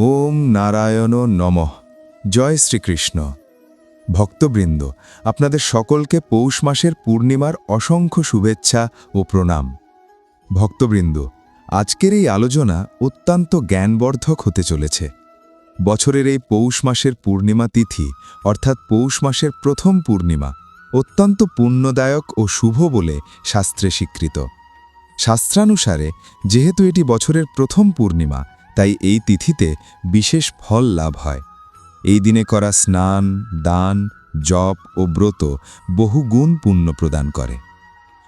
ওম নারায়ণ নমঃ। জয় শ্রীকৃষ্ণ। ভক্তবৃন্দ, আপনাদের সকলকে পৌষ মাসের পূর্ণিমার অসংখ্য শুভেচ্ছা ও প্রণাম। ভক্তবৃন্দ, আজকের এই আলোচনা অত্যন্ত জ্ঞানবর্ধক হতে চলেছে। বছরের এই পৌষ মাসের পূর্ণিমা তিথি অর্থাৎ পৌষ মাসের প্রথম পূর্ণিমা অত্যন্ত পুণ্যদায়ক ও শুভ বলে শাস্ত্রে স্বীকৃত। শাস্ত্রানুসারে যেহেতু এটি বছরের প্রথম পূর্ণিমা, তাই এই তিথিতে বিশেষ ফল লাভ হয়। এই দিনে করা স্নান, দান, জপ ও ব্রত বহু গুণ পুণ্য প্রদান করে।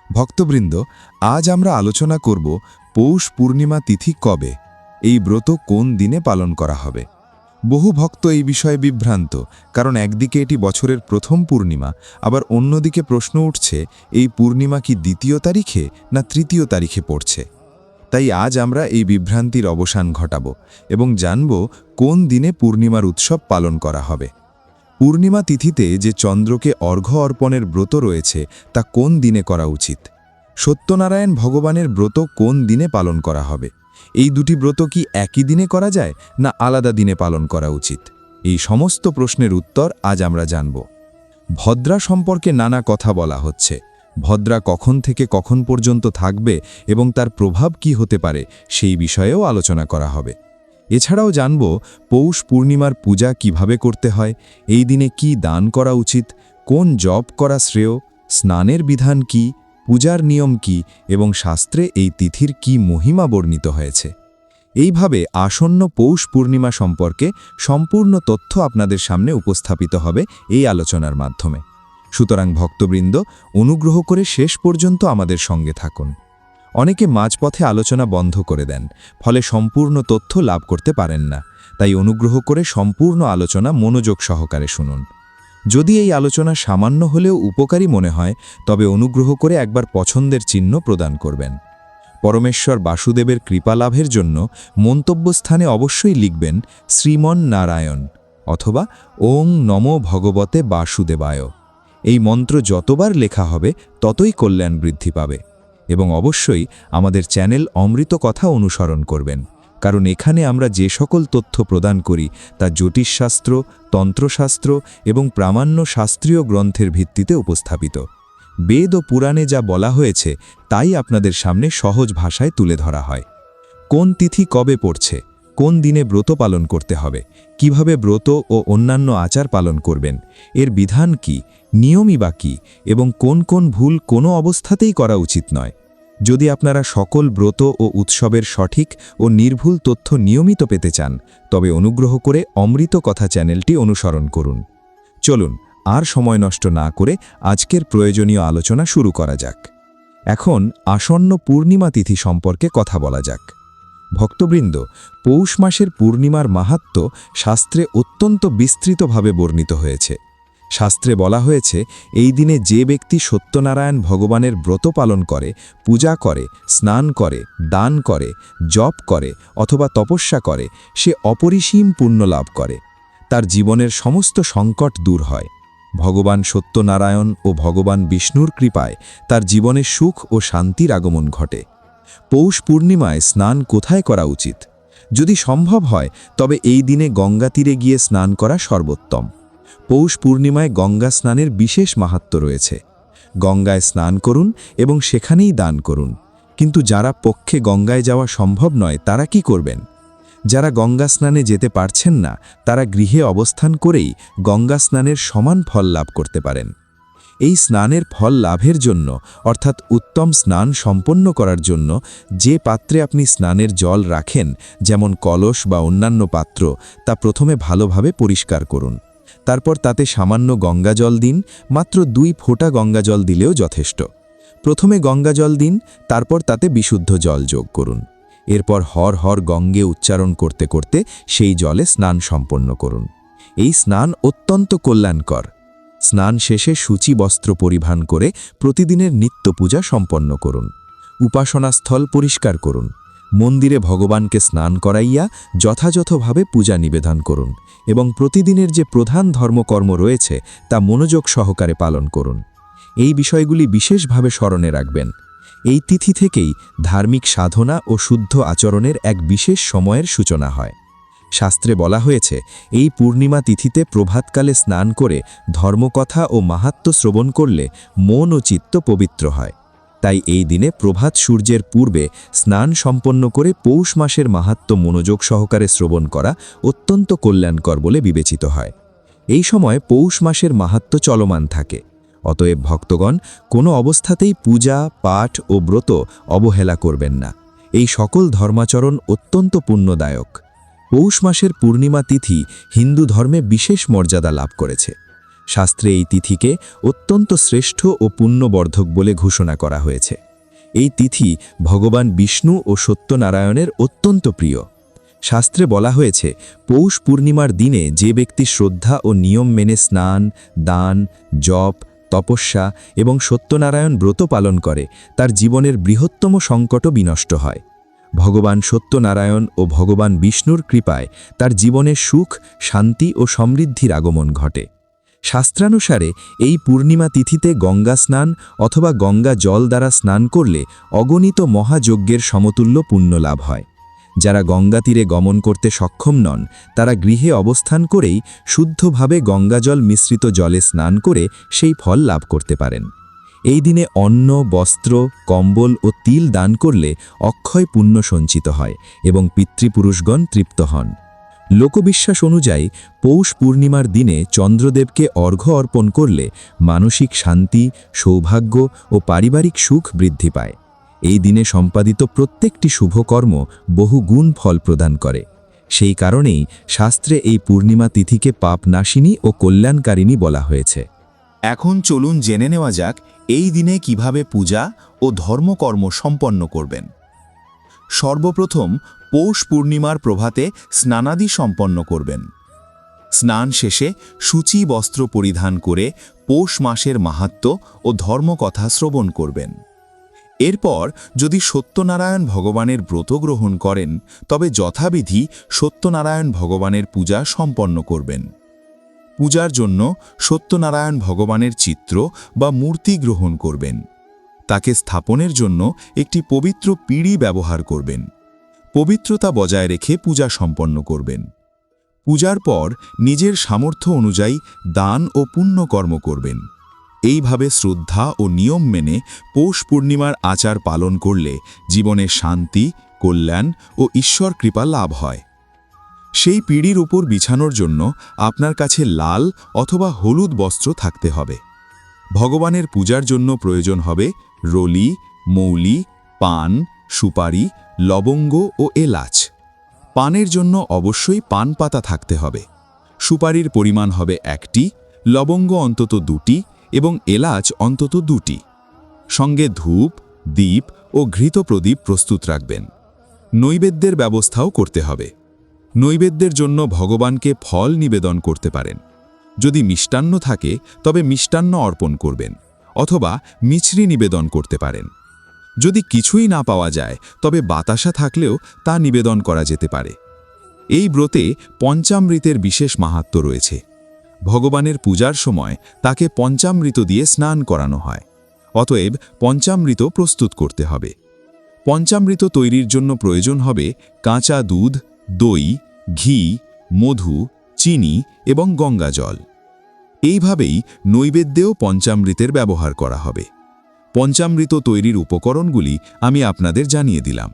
ভক্তবৃন্দ, আজ আমরা আলোচনা করব পৌষ পূর্ণিমা তিথি কবে, এই ব্রত কোন দিনে পালন করা হবে। বহু ভক্ত এই বিষয়ে বিভ্রান্ত, কারণ একদিকে এটি বছরের প্রথম পূর্ণিমা, আবার অন্যদিকে প্রশ্ন উঠছে এই পূর্ণিমা কি দ্বিতীয় তারিখে না তৃতীয় তারিখে পড়ছে। তাই আজ আমরা এই বিভ্রান্তির অবসান ঘটাব এবং জানব কোন দিনে পূর্ণিমার উৎসব পালন করা হবে। পূর্ণিমা তিথিতে যে চন্দ্রকে অর্ঘ্য অর্পণের ব্রত রয়েছে তা কোন দিনে করা উচিত। সত্যনারায়ণ ভগবানের ব্রত কোন দিনে পালন করা হবে। এই দুটি ব্রত কি একই দিনে করা যায় না আলাদা দিনে পালন করা উচিত। এই সমস্ত প্রশ্নের উত্তর আজ আমরা জানব। ভদ্রা সম্পর্কে নানা কথা বলা হচ্ছে। ভদ্রা কখন থেকে কখন পর্যন্ত থাকবে এবং তার প্রভাব কি হতে পারে সেই বিষয়েও আলোচনা করা হবে। এছাড়াও জানব পৌষ পূর্ণিমার পূজা কিভাবে করতে হয়, এই দিনে কি দান করা উচিত, কোন জপ করা শ্রেয়, স্নানের বিধান কি, পূজার নিয়ম কি এবং শাস্ত্রে এই তিথির কি মহিমা বর্ণিত হয়েছে। এইভাবে আসন্ন পৌষ পূর্ণিমা সম্পর্কে সম্পূর্ণ তথ্য আপনাদের সামনে উপস্থাপিত হবে এই আলোচনার মাধ্যমে। সুতরাং ভক্তবৃন্দ, অনুগ্রহ করে শেষ পর্যন্ত আমাদের সঙ্গে থাকুন। অনেকে মাঝপথে আলোচনা বন্ধ করে দেন, ফলে সম্পূর্ণ তথ্য লাভ করতে পারেন না। তাই অনুগ্রহ করে সম্পূর্ণ আলোচনা মনোযোগ সহকারে শুনুন। যদি এই আলোচনা সামান্য হলেও উপকারী মনে হয়, তবে অনুগ্রহ করে একবার পছন্দের চিহ্ন প্রদান করবেন। পরমেশ্বর বাসুদেবের কৃপা লাভের জন্য মন্তব্যস্থানে অবশ্যই লিখবেন শ্রীমন নারায়ণ অথবা ওং নমো ভগবতে বাসুদেবায়। এই মন্ত্র যতবার লেখা হবে ততই কল্যাণ বৃদ্ধি পাবে। এবং অবশ্যই আমাদের চ্যানেল অমৃত কথা অনুসরণ করবেন, কারণ এখানে আমরা যে সকল তথ্য প্রদান করি তা জ্যোতিষশাস্ত্র, তন্ত্রশাস্ত্র এবং প্রামাণ্য শাস্ত্রীয় গ্রন্থের ভিত্তিতে উপস্থাপিত। বেদ ও পুরাণে যা বলা হয়েছে তাই আপনাদের সামনে সহজ ভাষায় তুলে ধরা হয়। কোন তিথি কবে পড়ছে, কোন দিনে ব্রত পালন করতে হবে, কিভাবে ব্রত ও অন্যান্য আচার পালন করবেন, এর বিধান কি, নিয়মই বা কী এবং কোন কোন ভুল কোনো অবস্থাতেই করা উচিত নয়। যদি আপনারা সকল ব্রত ও উৎসবের সঠিক ও নির্ভুল তথ্য নিয়মিত পেতে চান, তবে অনুগ্রহ করে অমৃত কথা চ্যানেলটি অনুসরণ করুন। চলুন আর সময় নষ্ট না করে আজকের প্রয়োজনীয় আলোচনা শুরু করা যাক। এখন আসন্ন পূর্ণিমা তিথি সম্পর্কে কথা বলা যাক। ভক্তবৃন্দ, পৌষ মাসের পূর্ণিমার মাহাত্ম্য শাস্ত্রে অত্যন্ত বিস্তৃতভাবে বর্ণিত হয়েছে। শাস্ত্রে বলা হয়েছে, এই দিনে যে ব্যক্তি সত্যনারায়ণ ভগবানের ব্রত পালন করে, পূজা করে, স্নান করে, দান করে, জপ করে অথবা তপস্যা করে, সে অপরিসীম পুণ্য লাভ করে। তার জীবনের সমস্ত সংকট দূর হয়। ভগবান সত্যনারায়ণ ও ভগবান বিষ্ণুর কৃপায় তার জীবনে সুখ ও শান্তির আগমন ঘটে। পৌষ পূর্ণিমায় স্নান কোথায় করা উচিত? যদি সম্ভব হয় তবে এই দিনে গঙ্গা তীরে গিয়ে স্নান করা সর্বোত্তম। পৌষ পূর্ণিমায় গঙ্গা স্নানের বিশেষ মাহাত্ম্য রয়েছে। গঙ্গায় স্নান করুন এবং সেখানেই দান করুন। কিন্তু যারা পক্ষে গঙ্গায় যাওয়া সম্ভব নয় তারা কি করবেন? যারা গঙ্গা স্নানে যেতে পারছেন না, তারা গৃহে অবস্থান করেই গঙ্গা স্নানের সমান ফল লাভ করতে পারেন। এই স্নানের ফল লাভের জন্য অর্থাৎ উত্তম স্নান সম্পন্ন করার জন্য যে পাত্রে আপনি স্নানের জল রাখেন, যেমন কলস বা অন্যান্য পাত্র, তা প্রথমে ভালোভাবে পরিষ্কার করুন। তারপর তাতে সামান্য গঙ্গাজল দিন। মাত্র 2 ফোঁটা গঙ্গাজল দিলেও যথেষ্ট। প্রথমে গঙ্গাজল দিন, তারপর তাতে বিশুদ্ধ জল যোগ করুন। এরপর হর হর গঙ্গে উচ্চারণ করতে করতে সেই জলে স্নান সম্পন্ন করুন। এই স্নান অত্যন্ত কল্যাণকর। স্নান শেষে সূচি বস্ত্র পরিধান করে প্রতিদিনের নিত্য পূজা সম্পন্ন করুন। উপাসনাস্থল পরিষ্কার করুন। মন্দিরে ভগবানকে স্নান করাইয়া যথাযথভাবে পূজা নিবেদন করুন এবং প্রতিদিনের যে প্রধান ধর্মকর্ম রয়েছে তা মনোযোগ সহকারে পালন করুন। এই বিষয়গুলি বিশেষভাবে স্মরণে রাখবেন। এই তিথি থেকেই ধার্মিক সাধনা ও শুদ্ধ আচরণের এক বিশেষ সময়ের সূচনা হয়। শাস্ত্রে বলা হয়েছে এই পূর্ণিমা তিথিতে প্রভাতকালে স্নান করে ধর্মকথা ও মাহাত্ম্য শ্রবণ করলে মন ও চিত্ত পবিত্র হয়। তাই এই দিনে প্রভাত সূর্যের পূর্বে স্নান সম্পন্ন করে পৌষ মাসের মাহাত্ম্য মনোযোগ সহকারে শ্রবণ করা অত্যন্ত কল্যাণকর বলে বিবেচিত হয়। এই সময় পৌষ মাসের মাহাত্ম্য চলমান থাকে। অতএব ভক্তগণ কোনো অবস্থাতেই পূজা, পাঠ ও ব্রত অবহেলা করবেন না। এই সকল ধর্মাচরণ অত্যন্ত পুণ্যদায়ক। পৌষ মাসের পূর্ণিমা তিথি হিন্দু ধর্মে বিশেষ মর্যাদা লাভ করেছে। শাস্ত্রে এই তিথিকে অত্যন্ত শ্রেষ্ঠ ও পুণ্যবর্ধক বলে ঘোষণা করা হয়েছে। এই তিথি ভগবান বিষ্ণু ও সত্যনারায়ণের অত্যন্ত প্রিয়। শাস্ত্রে বলা হয়েছে পৌষ পূর্ণিমার দিনে যে ব্যক্তি শ্রদ্ধা ও নিয়ম মেনে স্নান, দান, জপ, তপস্যা এবং সত্যনারায়ণ ব্রত পালন করে তার জীবনের বৃহত্তম সংকটও বিনষ্ট হয়। ভগবান সত্যনারায়ণ ও ভগবান বিষ্ণুর কৃপায় তার জীবনে সুখ, শান্তি ও সমৃদ্ধির আগমন ঘটে। শাস্ত্রানুসারে এই পূর্ণিমা তিথিতে গঙ্গা স্নান অথবা গঙ্গা জল দ্বারা স্নান করলে অগণিত মহাযজ্ঞের সমতুল্য পুণ্য লাভ হয়। যারা গঙ্গা তীরে গমন করতে সক্ষম নন তারা গৃহে অবস্থান করেই শুদ্ধভাবে গঙ্গাজল মিশ্রিত জলে স্নান করে সেই ফল লাভ করতে পারেন। এই দিনে অন্ন, বস্ত্র, কম্বল ও তিল দান করলে অক্ষয় পুণ্য সঞ্চিত হয় এবং পিতৃপুরুষগণ তৃপ্ত হন। লোকবিশ্বাস অনুযায়ী পৌষ পূর্ণিমার দিনে চন্দ্রদেবকে অর্ঘ্য অর্পণ করলে মানসিক শান্তি, সৌভাগ্য ও পারিবারিক সুখ বৃদ্ধি পায়। এই দিনে সম্পাদিত প্রত্যেকটি শুভকর্ম বহু গুণ ফল প্রদান করে। সেই কারণেই শাস্ত্রে এই পূর্ণিমা তিথিকে পাপনাশিনী ও কল্যাণকারিণী বলা হয়েছে। এখন চলুন জেনে নেওয়া যাক এই দিনে কিভাবে পূজা ও ধর্মকর্ম সম্পন্ন করবেন। সর্বপ্রথম পৌষ পূর্ণিমার প্রভাতে স্নানাদি সম্পন্ন করবেন। স্নান শেষে সূচি বস্ত্র পরিধান করে পৌষ মাসের মাহাত্ম্য ও ধর্মকথা শ্রবণ করবেন। এরপর যদি সত্যনারায়ণ ভগবানের ব্রত গ্রহণ করেন তবে যথাবিধি সত্যনারায়ণ ভগবানের পূজা সম্পন্ন করবেন। পূজার জন্য সত্যনারায়ণ ভগবানের চিত্র বা মূর্তি গ্রহণ করবেন। তাকে স্থাপনের জন্য একটি পবিত্র পিঁড়ি ব্যবহার করবেন। পবিত্রতা বজায় রেখে পূজা সম্পন্ন করবেন। পূজার পর নিজের সামর্থ্য অনুযায়ী দান ও পুণ্যকর্ম করবেন। এইভাবে শ্রদ্ধা ও নিয়ম মেনে পৌষ পূর্ণিমার আচার পালন করলে জীবনে শান্তি, কল্যাণ ও ঈশ্বর কৃপা লাভ হয়। সেই পিঁড়ির উপর বিছানোর জন্য আপনার কাছে লাল অথবা হলুদ বস্ত্র থাকতে হবে। ভগবানের পূজার জন্য প্রয়োজন হবে রলি, মৌলি, পান, সুপারি, লবঙ্গ ও এলাচ। পানের জন্য অবশ্যই পান পাতা থাকতে হবে। সুপারির পরিমাণ হবে 1টি, লবঙ্গ অন্তত 2টি এবং এলাচ অন্তত 2টি। সঙ্গে ধূপ, দীপ ও ঘৃত প্রদীপ প্রস্তুত রাখবেন। নৈবেদ্যের ব্যবস্থাও করতে হবে। নৈবেদ্যের জন্য ভগবানকে ফল নিবেদন করতে পারেন। যদি মিষ্টান্ন থাকে তবে মিষ্টান্ন অর্পণ করবেন অথবা মিছরি নিবেদন করতে পারেন। যদি কিছুই না পাওয়া যায় তবে বাতাসা থাকলেও তা নিবেদন করা যেতে পারে। এই ব্রতে পঞ্চামৃতের বিশেষ মাহাত্ম্য রয়েছে। ভগবানের পূজার সময় তাকে পঞ্চামৃত দিয়ে স্নান করানো হয়। অতএব পঞ্চামৃত প্রস্তুত করতে হবে। পঞ্চামৃত তৈরির জন্য প্রয়োজন হবে কাঁচা দুধ, দই, ঘি, মধু, চিনি এবং গঙ্গাজল। এইভাবেই নৈবেদ্যেও পঞ্চামৃতের ব্যবহার করা হবে। পঞ্চামৃত তৈরির উপকরণগুলি আমি আপনাদের জানিয়ে দিলাম।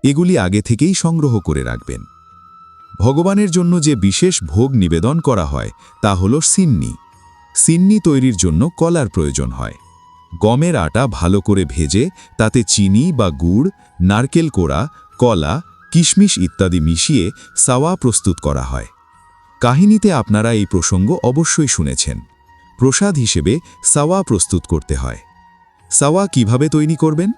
এগুলি আগে থেকেই সংগ্রহ করে রাখবেন। ভগবানের জন্য যে বিশেষ ভোগ নিবেদন করা হয় তা হল সিন্নি। সিন্নি তৈরির জন্য কলার প্রয়োজন হয়। গমের আটা ভালো করে ভেজে তাতে চিনি বা গুড়, নারকেল কোড়া, কলা, কিশমিশ ইত্যাদি মিশিয়ে সাওয়া প্রস্তুত করা হয়। কাহিনীতে আপনারা এই প্রসঙ্গ অবশ্যই শুনেছেন। প্রসাদ হিসেবে সাওয়া প্রস্তুত করতে হয়। সাওয়া কিভাবে তৈরি করবেন?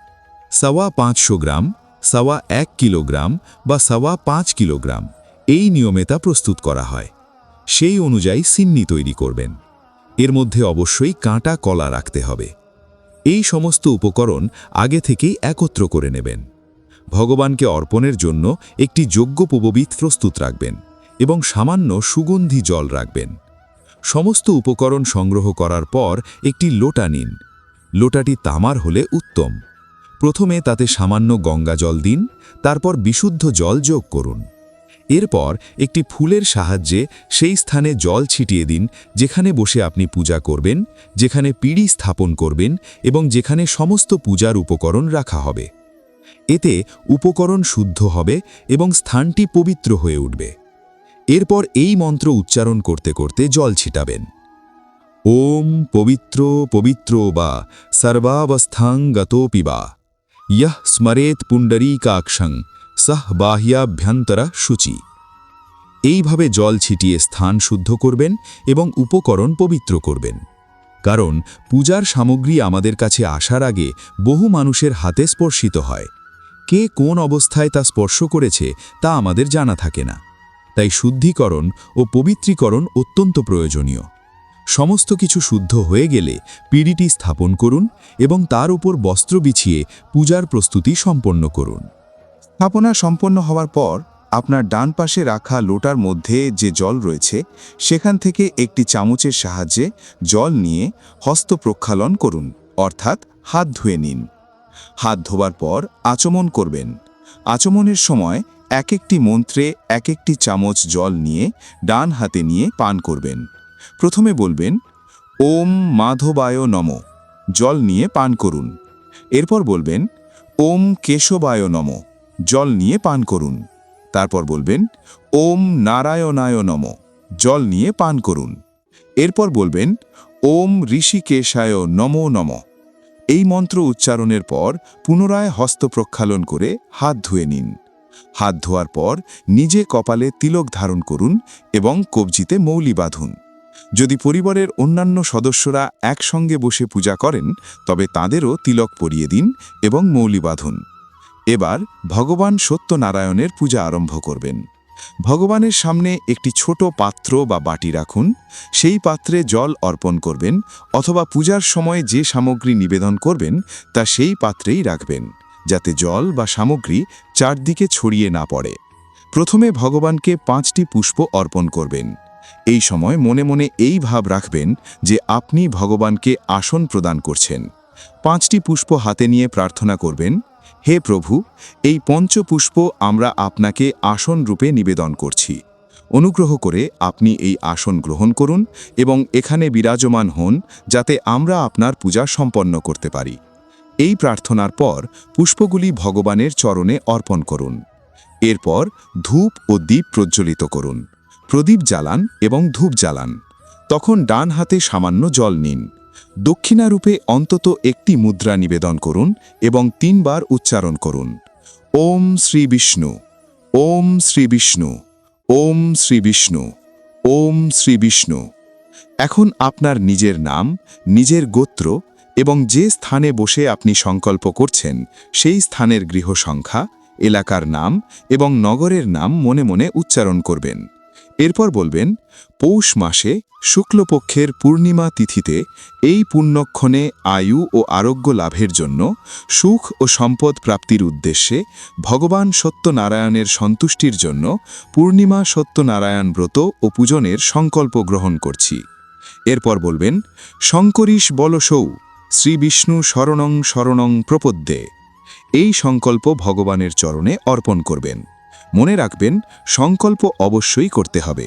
সাওয়া 500 গ্রাম, সাওয়া 1 কিলোগ্রাম বা সাওয়া 5 কিলোগ্রাম এই নিয়মে তা প্রস্তুত করা হয়। সেই অনুযায়ী সিন্নি তৈরি করবেন। এর মধ্যে অবশ্যই কাঁটা কলা রাখতে হবে। এই সমস্ত উপকরণ আগে থেকেই একত্র করে নেবেন। ভগবানকে অর্পণের জন্য একটি যজ্ঞোপবীত প্রস্তুত রাখবেন এবং সামান্য সুগন্ধি জল রাখবেন। সমস্ত উপকরণ সংগ্রহ করার পর একটি লোটা নিন। লোটাটি তামার হলে উত্তম। প্রথমে তাতে সামান্য গঙ্গা জল দিন, তারপর বিশুদ্ধ জল যোগ করুন। এরপর একটি ফুলের সাহায্যে সেই স্থানে জল ছিটিয়ে দিন যেখানে বসে আপনি পূজা করবেন, যেখানে পিঁড়ি স্থাপন করবেন এবং যেখানে সমস্ত পূজার উপকরণ রাখা হবে। এতে উপকরণ শুদ্ধ হবে এবং স্থানটি পবিত্র হয়ে উঠবে। এরপর এই মন্ত্র উচ্চারণ করতে করতে জল ছিটাবেন। ওম পবিত্র পবিত্র বা সর্বাবস্থাং গতোপি বা ইয়ঃ স্মরেত পুণ্ডরীকাক্ষং সহ বাহ্যাভ্যন্তরা শুচি। এইভাবে জল ছিটিয়ে স্থান শুদ্ধ করবেন এবং উপকরণ পবিত্র করবেন। কারণ পূজার সামগ্রী আমাদের কাছে আসার আগে বহু মানুষের হাতে স্পর্শিত হয়। কে কোন অবস্থায় তা স্পর্শ করেছে তা আমাদের জানা থাকে না। তাই শুদ্ধিকরণ ও পবিত্রীকরণ অত্যন্ত প্রয়োজনীয়। সমস্ত কিছু শুদ্ধ হয়ে গেলে পিঁড়িটি স্থাপন করুন এবং তার উপর বস্ত্র বিছিয়ে পূজার প্রস্তুতি সম্পন্ন করুন। স্থাপনা সম্পন্ন হওয়ার পর আপনার ডান পাশে রাখা লোটার মধ্যে যে জল রয়েছে সেখান থেকে একটি চামচের সাহায্যে জল নিয়ে হস্ত প্রক্ষালন করুন, অর্থাৎ হাত ধুয়ে নিন। হাত ধোবার পর আচমন করবেন। আচমনের সময় এক একটি মন্ত্রে এক একটি চামচ জল নিয়ে ডান হাতে নিয়ে পান করবেন। প্রথমে বলবেন ওম মাধবায় নম, জল নিয়ে পান করুন। এরপর বলবেন ওম কেশবায় নম, জল নিয়ে পান করুন। তারপর বলবেন ওম নারায়ণায় নম, জল নিয়ে পান করুন। এরপর বলবেন ওম ঋষিকেশায় নমো নম। এই মন্ত্র উচ্চারণের পর পুনরায় হস্ত প্রক্ষালন করে হাত ধুয়ে নিন। হাত ধোয়ার পর নিজে কপালে তিলক ধারণ করুন এবং কবজিতে মৌলি বাঁধুন। যদি পরিবারের অন্যান্য সদস্যরা একসঙ্গে বসে পূজা করেন তবে তাদেরও তিলক পরিয়ে দিন এবং মৌলি বাঁধুন। এবার ভগবান সত্যনারায়ণের পূজা আরম্ভ করবেন। ভগবানের সামনে একটি ছোট পাত্র বা বাটি রাখুন। সেই পাত্রে জল অর্পণ করবেন অথবা পূজার সময় যে সামগ্রী নিবেদন করবেন তা সেই পাত্রেই রাখবেন, যাতে জল বা সামগ্রী চারদিকে ছড়িয়ে না পড়ে। প্রথমে ভগবানকে 5টি পুষ্প অর্পণ করবেন। এই সময় মনে মনে এই ভাব রাখবেন যে আপনি ভগবানকে আসন প্রদান করছেন। 5টি পুষ্প হাতে নিয়ে প্রার্থনা করবেন, হে প্রভু, এই পঞ্চপুষ্প আমরা আপনাকে আসন রূপে নিবেদন করছি। অনুগ্রহ করে আপনি এই আসন গ্রহণ করুন এবং এখানে বিরাজমান হন, যাতে আমরা আপনার পূজা সম্পন্ন করতে পারি। এই প্রার্থনার পর পুষ্পগুলি ভগবানের চরণে অর্পণ করুন। এরপর ধূপ ও দীপ প্রজ্বলিত করুন। প্রদীপ জ্বালান এবং ধূপ জ্বালান। তখন ডান হাতে সামান্য জল নিন। দক্ষিণারূপে অন্তত একটি মুদ্রা নিবেদন করুন এবং 3 বার উচ্চারণ করুন, ওম শ্রী বিষ্ণু, ওম শ্রী বিষ্ণু, ওম শ্রী বিষ্ণু, ওম শ্রী বিষ্ণু। এখন আপনার নিজের নাম, নিজের গোত্র এবং যে স্থানে বসে আপনি সংকল্প করছেন সেই স্থানের গৃহ সংখ্যা, এলাকার নাম এবং নগরের নাম মনে মনে উচ্চারণ করবেন। এরপর বলবেন, পৌষ মাসে শুক্লপক্ষের পূর্ণিমা তিথিতে এই পুণ্যক্ষণে আয়ু ও আরোগ্য লাভের জন্য, সুখ ও সম্পদ প্রাপ্তির উদ্দেশ্যে, ভগবান সত্যনারায়ণের সন্তুষ্টির জন্য পূর্ণিমা সত্যনারায়ণ ব্রত ও পূজনের সংকল্প গ্রহণ করছি। এরপর বলবেন, শঙ্করীশ বলসৌ শ্রী বিষ্ণু শরণং শরণং প্রপদ্যে। এই সংকল্প ভগবানের চরণে অর্পণ করবেন। মনে রাখবেন, সংকল্প অবশ্যই করতে হবে।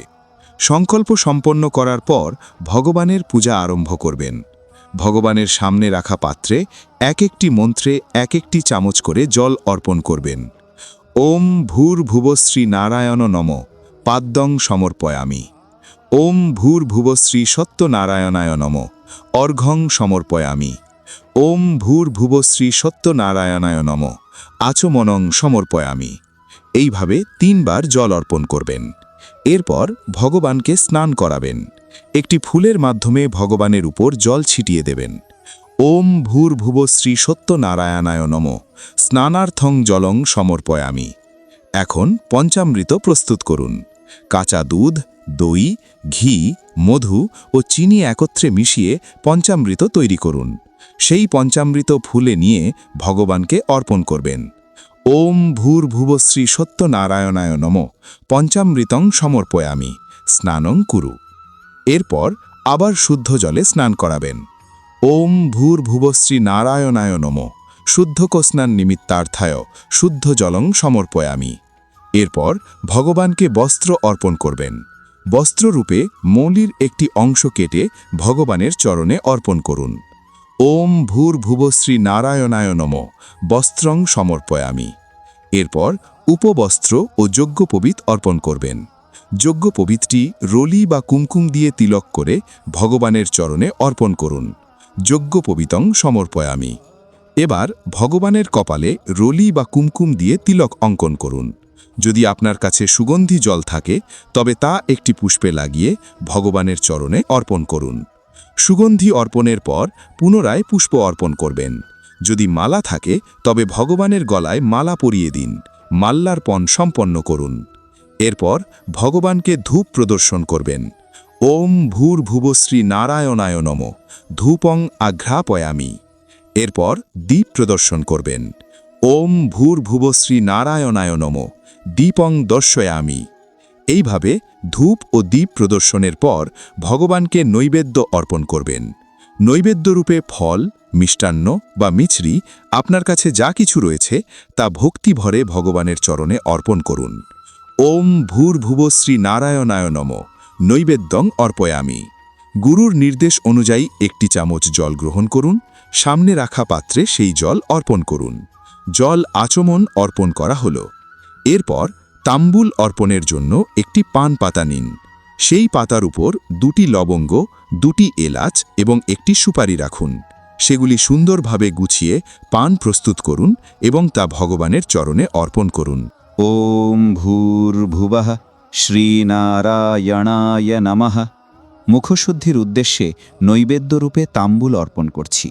সংকল্প সম্পন্ন করার পর ভগবানের পূজা আরম্ভ করবেন। ভগবানের সামনে রাখা পাত্রে এক একটি মন্ত্রে এক একটি চামচ করে জল অর্পণ করবেন। ওম ভূর্ভুবশ্রী নারায়ণ নম পাদ্যং সমর্পয়ামি। ওম ভূর্ভুবশ্রী সত্যনারায়ণায় নম অর্ঘং সমর্পয়ামি। ওম ভূর্ভুবশ্রী সত্যনারায়ণায় নম আচমনং সমর্পয়ামি। এইভাবে 3 বার জল অর্পণ করবেন। এরপর ভগবানকে স্নান করাবেন। একটি ফুলের মাধ্যমে ভগবানের উপর জল ছিটিয়ে দেবেন। ওম ভূর্ভুবশ্রী সত্যনারায়ণায় নম স্নানার্থং জলং সমর্পয়ামি। এখন পঞ্চামৃত প্রস্তুত করুন। কাঁচা দুধ, দই, ঘি, মধু ও চিনি একত্রে মিশিয়ে পঞ্চামৃত তৈরি করুন। সেই পঞ্চামৃত ফুলে নিয়ে ভগবানকে অর্পণ করবেন। ওম ভূর্ভুবশ্রী সত্যনারায়ণায় নম পঞ্চামৃতং সমর্পয়ামি স্নানং কুরু। এরপর আবার শুদ্ধ জলে স্নান করাবেন। ওম ভূর্ভুবশ্রী নারায়ণায় নম শুদ্ধকস্নান নিমিত্তার্থায় শুদ্ধ জলং সমর্পয়ামি। এরপর ভগবানকে বস্ত্র অর্পণ করবেন। বস্ত্ররূপে মৌলির একটি অংশ কেটে ভগবানের চরণে অর্পণ করুন। ওম ভূর্ভুবশ্রী নারায়ণায় নমঃ বস্ত্রং সমর্পয়ামি। এরপর উপবস্ত্র ও যজ্ঞোপবীত অর্পণ করবেন। যজ্ঞোপবীতটি রলি বা কুমকুম দিয়ে তিলক করে ভগবানের চরণে অর্পণ করুন। যজ্ঞোপবীতং সমর্পয়ামি। এবার ভগবানের কপালে রলি বা কুমকুম দিয়ে তিলক অঙ্কন করুন। যদি আপনার কাছে সুগন্ধি জল থাকে তবে তা একটি পুষ্পে লাগিয়ে ভগবানের চরণে অর্পণ করুন। সুগন্ধি অর্পণের পর পুনরায় পুষ্প অর্পণ করবেন। যদি মালা থাকে তবে ভগবানের গলায় মালা পরিয়ে দিন। মাল্যার্পণ সম্পন্ন করুন। এরপর ভগবানকে ধূপ প্রদর্শন করবেন। ওম ভূর্ভুবশ্রী নারায়ণায় নমঃ ধূপং আঘ্রাপয়ামি। এরপর দীপ প্রদর্শন করবেন। ওম ভূর্ভুবশ্রী নারায়ণায় নমঃ দীপং দর্শয়ামি। এইভাবে ধূপ ও দীপ প্রদর্শনের পর ভগবানকে নৈবেদ্য অর্পণ করবেন। নৈবেদ্যরূপে ফল, মিষ্টান্ন বা মিছরি আপনার কাছে যা কিছু রয়েছে তা ভক্তি ভরে ভগবানের চরণে অর্পণ করুন। ওম ভূর্ভুবশ্রী নারায়ণায় নমঃ নৈবেদ্যং অর্পয়ামি। গুরুর নির্দেশ অনুযায়ী একটি চামচ জল গ্রহণ করুন। সামনে রাখা পাত্রে সেই জল অর্পণ করুন। জল আচমন অর্পণ করা হল। এরপর তাম্বুল অর্পণের জন্য একটি পান পাতা নিন। সেই পাতার উপর 2টি লবঙ্গ, 2টি এলাচ এবং একটি সুপারি রাখুন। সেগুলি সুন্দরভাবে গুছিয়ে পান প্রস্তুত করুন এবং তা ভগবানের চরণে অর্পণ করুন। ওম ভূর্ভুবঃ শ্রীনারায়ণায় নমঃ। মুখশুদ্ধির উদ্দেশ্যে নৈবেদ্যরূপে তাম্বুল অর্পণ করছি।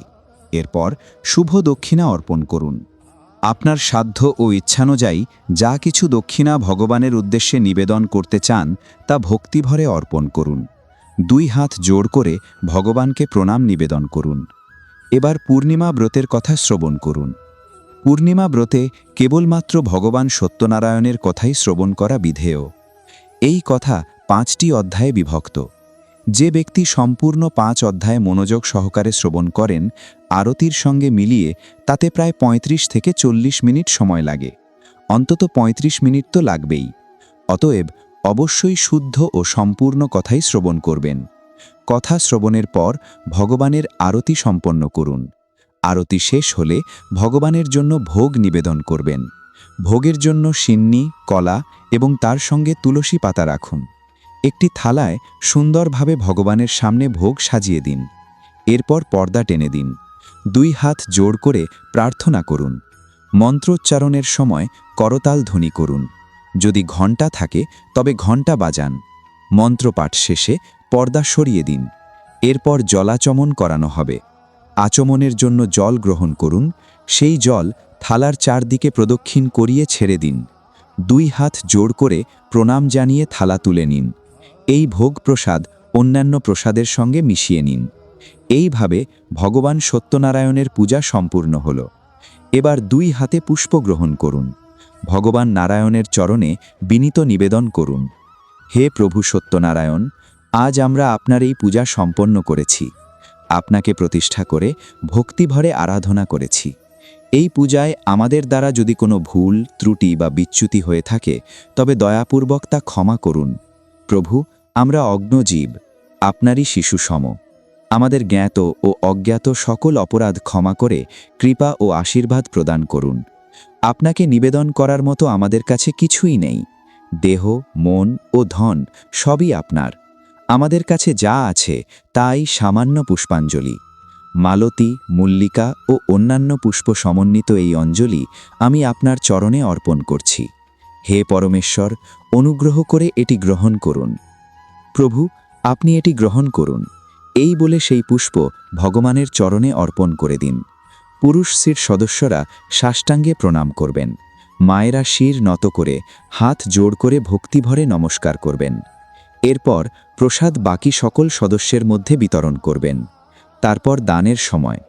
এরপর শুভ দক্ষিণা অর্পণ করুন। আপনার সাধ্য ও ইচ্ছানুযায়ী যা কিছু দক্ষিণা ভগবানের উদ্দেশ্যে নিবেদন করতে চান তা ভক্তিভরে অর্পণ করুন। 2 হাত জোড় করে ভগবানকে প্রণাম নিবেদন করুন। এবার পূর্ণিমা ব্রতের কথা শ্রবণ করুন। পূর্ণিমা ব্রতে কেবলমাত্র ভগবান সত্যনারায়ণের কথাই শ্রবণ করা বিধেয়। এই কথা 5টি অধ্যায়ে বিভক্ত। যে ব্যক্তি সম্পূর্ণ 5 অধ্যায়ে মনোযোগ সহকারে শ্রবণ করেন, আরতির সঙ্গে মিলিয়ে তাতে প্রায় 35 থেকে 40 মিনিট সময় লাগে। অন্তত 35 মিনিট তো লাগবেই। অতএব অবশ্যই শুদ্ধ ও সম্পূর্ণ কথাই শ্রবণ করবেন। কথা শ্রবণের পর ভগবানের আরতি সম্পন্ন করুন। আরতি শেষ হলে ভগবানের জন্য ভোগ নিবেদন করবেন। ভোগের জন্য সিন্নি, কলা এবং তার সঙ্গে তুলসী পাতা রাখুন। একটি থালায় সুন্দরভাবে ভগবানের সামনে ভোগ সাজিয়ে দিন। এরপর পর্দা টেনে দিন। 2 হাত জোড় করে প্রার্থনা করুন। মন্ত্রোচ্চারণের সময় করতাল ধ্বনি করুন। যদি ঘণ্টা থাকে তবে ঘণ্টা বাজান। মন্ত্রপাঠ শেষে পর্দা সরিয়ে দিন। এরপর জলাচমন করানো হবে। আচমনের জন্য জল গ্রহণ করুন। সেই জল থালার চারদিকে প্রদক্ষিণ করিয়ে ছেড়ে দিন। 2 হাত জোড় করে প্রণাম জানিয়ে থালা তুলে নিন। এই ভোগ প্রসাদ অন্যান্য প্রসাদের সঙ্গে মিশিয়ে নিন। এইভাবে ভগবান সত্যনারায়ণের পূজা সম্পূর্ণ হল। এবার 2 হাতে পুষ্প গ্রহণ করুন। ভগবান নারায়ণের চরণে বিনীত নিবেদন করুন। হে প্রভু সত্যনারায়ণ, আজ আমরা আপনার এই পূজা সম্পন্ন করেছি। আপনাকে প্রতিষ্ঠা করে ভক্তিভরে আরাধনা করেছি। এই পূজায় আমাদের দ্বারা যদি কোনো ভুল, ত্রুটি বা বিচ্যুতি হয়ে থাকে তবে দয়াপূর্বক তা ক্ষমা করুন। প্রভু, আমরা অজ্ঞজীব, আপনারই শিশু সম। আমাদের জ্ঞাত ও অজ্ঞাত সকল অপরাধ ক্ষমা করে কৃপা ও আশীর্বাদ প্রদান করুন। আপনাকে নিবেদন করার মতো আমাদের কাছে কিছুই নেই। দেহ, মন ও ধন সবই আপনার। আমাদের কাছে যা আছে তাই সামান্য পুষ্পাঞ্জলি। মালতী, মল্লিকা ও অন্যান্য পুষ্প সমন্বিত এই অঞ্জলি আমি আপনার চরণে অর্পণ করছি। হে পরমেশ্বর, অনুগ্রহ করে এটি গ্রহণ করুন। প্রভু, আপনি এটি গ্রহণ করুন। এই বলে সেই পুষ্প ভগবানের চরণে অর্পণ করে দিন। পুরুষ শ্রীর সদস্যরা সাষ্টাঙ্গে প্রণাম করবেন। মায়েরা শির নত করে হাত জোড় করে ভক্তিভরে নমস্কার করবেন। এরপর প্রসাদ বাকি সকল সদস্যের মধ্যে বিতরণ করবেন। তারপর দানের সময়।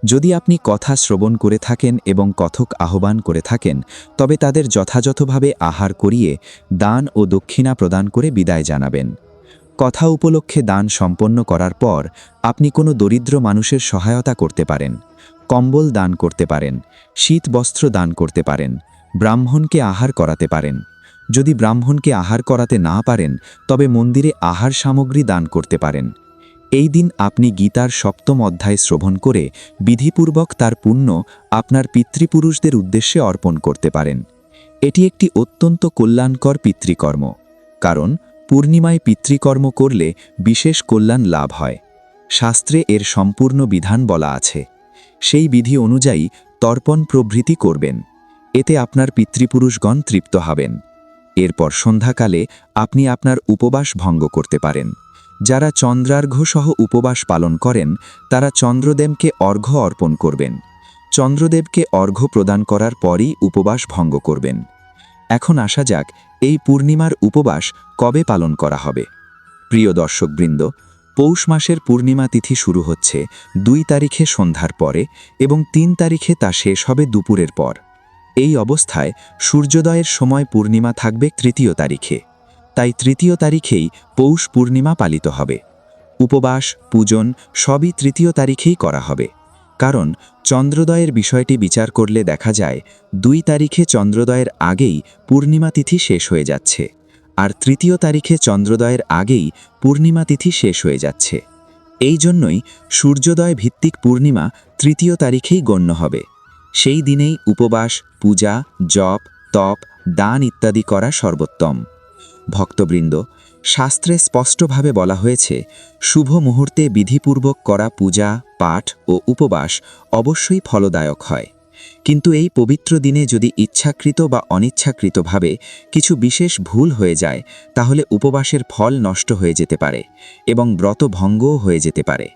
যদি আপনি কথা শ্রবণ করে থাকেন এবং কথক আহ্বান করে থাকেন তবে তাদের যথাযথভাবে আহার করিয়ে দান ও দক্ষিণা প্রদান করে বিদায় জানাবেন। কথা উপলক্ষে দান সম্পন্ন করার পর আপনি কোনো দরিদ্র মানুষের সহায়তা করতে পারেন, কম্বল দান করতে পারেন, শীত বস্ত্র দান করতে পারেন, ব্রাহ্মণকে আহার করাতে পারেন। যদি ব্রাহ্মণকে আহার করাতে না পারেন তবে মন্দিরে আহার সামগ্রী দান করতে পারেন। এই দিন আপনি গীতার 7ম অধ্যায় শ্রবণ করে বিধিপূর্বক তার পুণ্য আপনার পিতৃপুরুষদের উদ্দেশ্যে অর্পণ করতে পারেন। এটি একটি অত্যন্ত কল্যাণকর পিতৃকর্ম, কারণ পূর্ণিমায় পিতৃকর্ম করলে বিশেষ কল্যাণ লাভ হয়। শাস্ত্রে এর সম্পূর্ণ বিধান বলা আছে। সেই বিধি অনুযায়ী তর্পণ প্রভৃতি করবেন। এতে আপনার পিতৃপুরুষগণ তৃপ্ত হবেন। এরপর সন্ধ্যাকালে আপনি আপনার উপবাস ভঙ্গ করতে পারেন। যারা চন্দ্রার্ঘ্য সহ উপবাস পালন করেন তারা চন্দ্রদেবকে অর্ঘ্য অর্পণ করবেন। চন্দ্রদেবকে অর্ঘ্য প্রদান করার পরই উপবাস ভঙ্গ করবেন। এখন আসা যাক এই পূর্ণিমার উপবাস কবে পালন করা হবে। প্রিয় দর্শকবৃন্দ, পৌষ মাসের পূর্ণিমা তিথি শুরু হচ্ছে 2 তারিখে সন্ধ্যার পরে এবং 3 তারিখে তা শেষ হবে দুপুরের পর। এই অবস্থায় সূর্যোদয়ের সময় পূর্ণিমা থাকবে 3য় তারিখে। তাই 3য় তারিখেই পৌষ পূর্ণিমা পালিত হবে। উপবাস, পূজন সবই 3য় তারিখেই করা হবে। কারণ চন্দ্রোদয়ের বিষয়টি বিচার করলে দেখা যায় 2 তারিখে চন্দ্রোদয়ের আগেই পূর্ণিমা তিথি শেষ হয়ে যাচ্ছে, আর 3য় তারিখে চন্দ্রোদয়ের আগেই পূর্ণিমা তিথি শেষ হয়ে যাচ্ছে। এই জন্যই সূর্যোদয় ভিত্তিক পূর্ণিমা 3য় তারিখেই গণ্য হবে। সেই দিনেই উপবাস, পূজা, জপ, তপ, দান ইত্যাদি করা সর্বোত্তম। ভক্তবৃন্দ, শাস্ত্রে স্পষ্টভাবে বলা হয়েছে শুভ মুহূর্তে বিধিপূর্বক করা পূজা, পাঠ ও উপবাস অবশ্যই ফলদায়ক হয়। কিন্তু এই পবিত্র দিনে যদি ইচ্ছাকৃত বা অনিচ্ছাকৃতভাবে কিছু বিশেষ ভুল হয়ে যায় তাহলে উপবাসের ফল নষ্ট হয়ে যেতে পারে এবং ব্রত ভঙ্গও হয়ে যেতে পারে।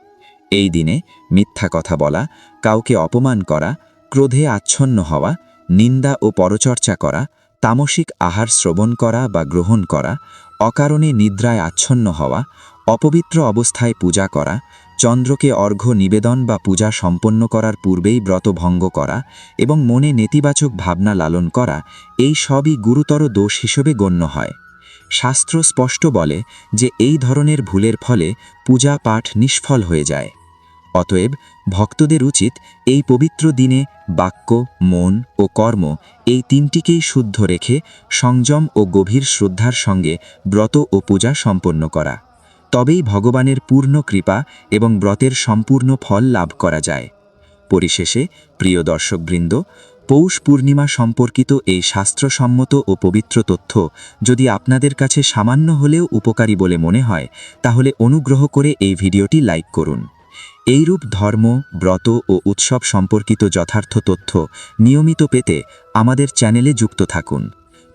এই দিনে মিথ্যা কথা বলা, কাউকে অপমান করা, ক্রোধে আচ্ছন্ন হওয়া, নিন্দা ও পরচর্চা করা, তামসিক আহার শ্রবণ করা বা গ্রহণ করা, অকারণে নিদ্রায় আচ্ছন্ন হওয়া, অপবিত্র অবস্থায় পূজা করা, চন্দ্রকে অর্ঘ্য নিবেদন বা পূজা সম্পন্ন করার পূর্বেই ব্রত ভঙ্গ করা এবং মনে নেতিবাচক ভাবনা লালন করা, এই সবই গুরুতর দোষ হিসেবে গণ্য হয়। শাস্ত্র স্পষ্ট বলে যে এই ধরনের ভুলের ফলে পূজা পাঠ নিষ্ফল হয়ে যায়। অতএব ভক্তদের উচিত এই পবিত্র দিনে বাক্য, মন ও কর্ম এই 3টিকেই শুদ্ধ রেখে সংযম ও গভীর শ্রদ্ধার সঙ্গে ব্রত ও পূজা সম্পন্ন করা। তবেই ভগবানের পূর্ণ কৃপা এবং ব্রতের সম্পূর্ণ ফল লাভ করা যায়। পরিশেষে প্রিয় দর্শকবৃন্দ, পৌষ পূর্ণিমা সম্পর্কিত এই শাস্ত্রসম্মত ও পবিত্র তথ্য যদি আপনাদের কাছে সামান্য হলেও উপকারী বলে মনে হয় তাহলে অনুগ্রহ করে এই ভিডিওটি লাইক করুন। এইরূপ ধর্ম, ব্রত ও উৎসব সম্পর্কিত যথার্থ তথ্য নিয়মিত পেতে আমাদের চ্যানেলে যুক্ত থাকুন।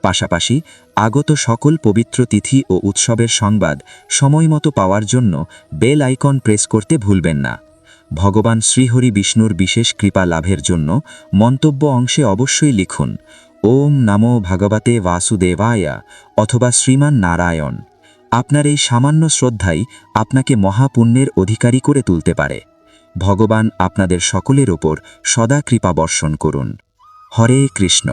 পাশাপাশি আগত সকল পবিত্র তিথি ও উৎসবের সংবাদ সময়মতো পাওয়ার জন্য বেল আইকন প্রেস করতে ভুলবেন না। ভগবান শ্রীহরি বিষ্ণুর বিশেষ কৃপা লাভের জন্য মন্তব্য অংশে অবশ্যই লিখুন ওম নমো ভগবতে বাসুদেবায় অথবা শ্রীমান নারায়ণ। আপনার এই সামান্য শ্রদ্ধাই আপনাকে মহাপুণ্যের অধিকারী করে তুলতে পারে। ভগবান আপনাদের সকলের ওপর সদা কৃপা বর্ষণ করুন। হরে কৃষ্ণ।